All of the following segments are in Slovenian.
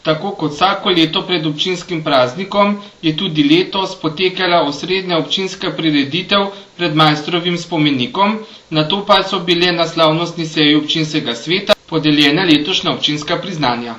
Tako kot vsako leto pred občinskim praznikom je tudi letos potekala osrednja občinska prireditev pred Maistrovim spomenikom, nato pa so bile na slavnostni seji občinskega sveta podeljena letošnja občinska priznanja.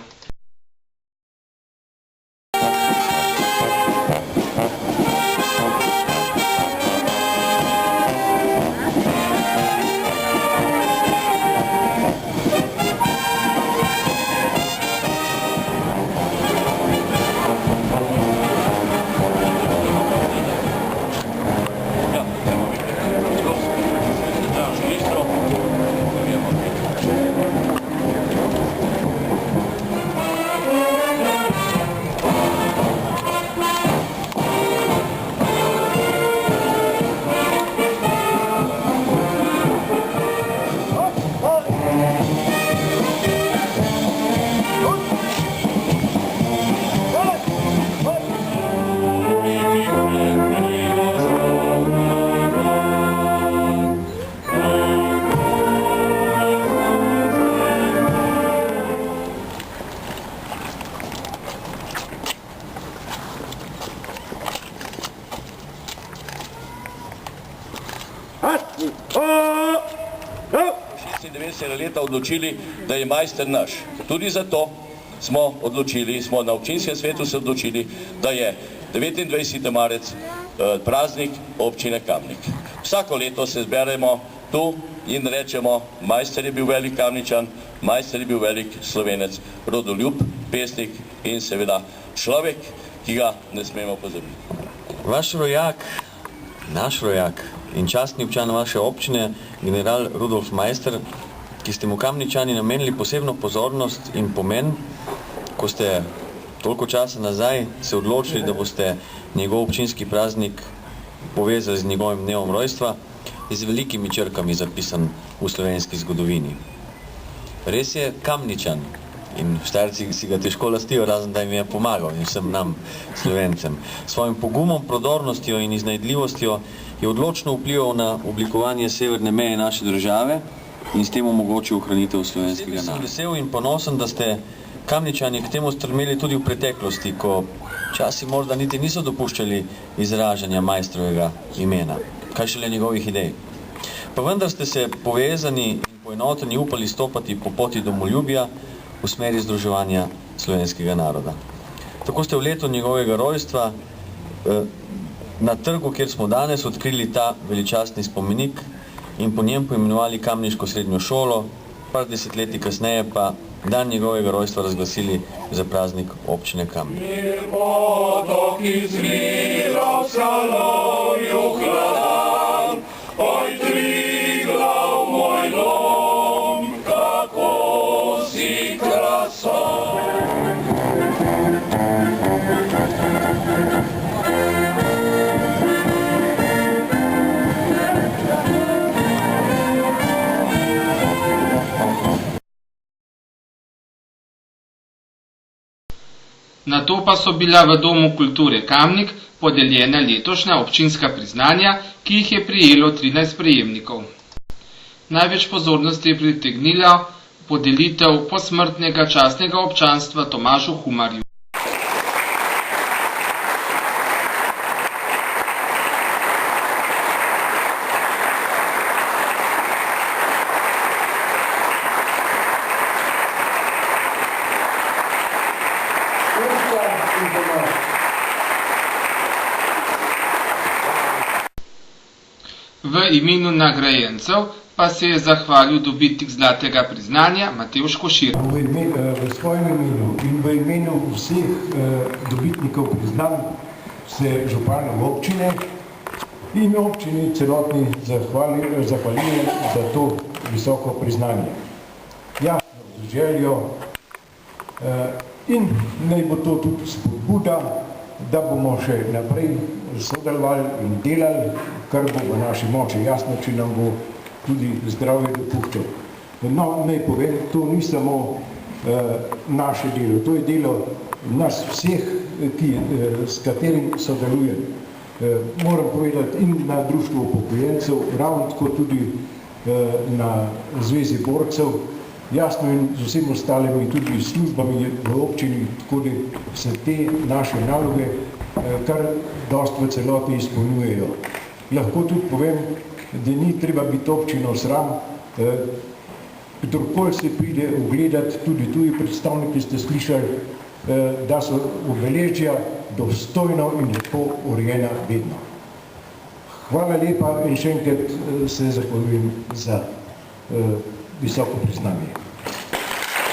Leta odločili, da je majster naš. Tudi zato smo na občinskem svetu se odločili, da je 29. marec praznik občine Kamnik. Vsako leto se zberemo tu in rečemo, majster je bil velik Kamničan, majster je bil velik Slovenec, rodoljub, pesnik in seveda človek, ki ga ne smemo pozabiti. Vaš rojak, naš rojak in častni občan vaše občine, general Rudolf Maister, ki ste mu Kamničani namenili posebno pozornost in pomen, ko ste toliko časa nazaj se odločili, da boste njegov občinski praznik povezali z njegovim dnevom rojstva, je z velikimi črkami zapisan v slovenski zgodovini. Res je Kamničan in Štajerci si ga težko lastijo, razen da jim je pomagal in vsem nam, Slovencem. S svojim pogumom, prodornostjo in iznajdljivostjo je odločno vplival na oblikovanje severne meje naše države in s tem omogočil ohranitev slovenskega naroda. Sem vesel in ponosen, da ste Kamničani k temu strmeli tudi v preteklosti, ko časi morda niti niso dopuščali izražanja majstrovega imena, kaj šele njegovih idej. Pa vendar ste se povezani in poenoteni upali stopati po poti domoljubja v smeri združevanja slovenskega naroda. Tako ste v letu njegovega rojstva na trgu, kjer smo danes, odkrili ta veličastni spomenik in po njem poimenovali Kamniško srednjo šolo, par desetletij kasneje pa dan njegovega rojstva razglasili za praznik občine Kamnik. Nato pa so bila v Domu kulture Kamnik podeljena letošnja občinska priznanja, ki jih je prejelo 13 prejemnikov. Največ pozornosti je pritegnila podelitev posmrtnega častnega občanstva Tomažu Humarju. V imenu nagrajencev pa se je zahvalil dobitnik zlatega priznanja Matevž Košir. V svojem imenu in v imenu vseh dobitnikov priznanj se županom občine in občini celotni zahvaljujem za to visoko priznanje. Jasno z željo in naj bo to tudi spodbuda, da bomo še naprej sodelovali in delali, kar bo v naši moči, jasno, če nam bo tudi zdravje dopuščal. No, naj povem, to ni samo naše delo, to je delo nas vseh, s katerim sodelujem. Moram povedati in na Društvu upokojencev, ravno tako tudi na Zvezi borcev, jasno in z vsemi ostalimi tudi službami v občini, tako da se te naše naloge kar dosti v celoti izpolnjujejo. Lahko tudi povem, da ni treba biti občino sram, kdorkoli se pride ogledati, tudi tuji predstavniki ste slišali, da so obeležja dostojno in lepo urejena vedno. Hvala lepa in še enkrat se zahvaljujem za visoko priznanje.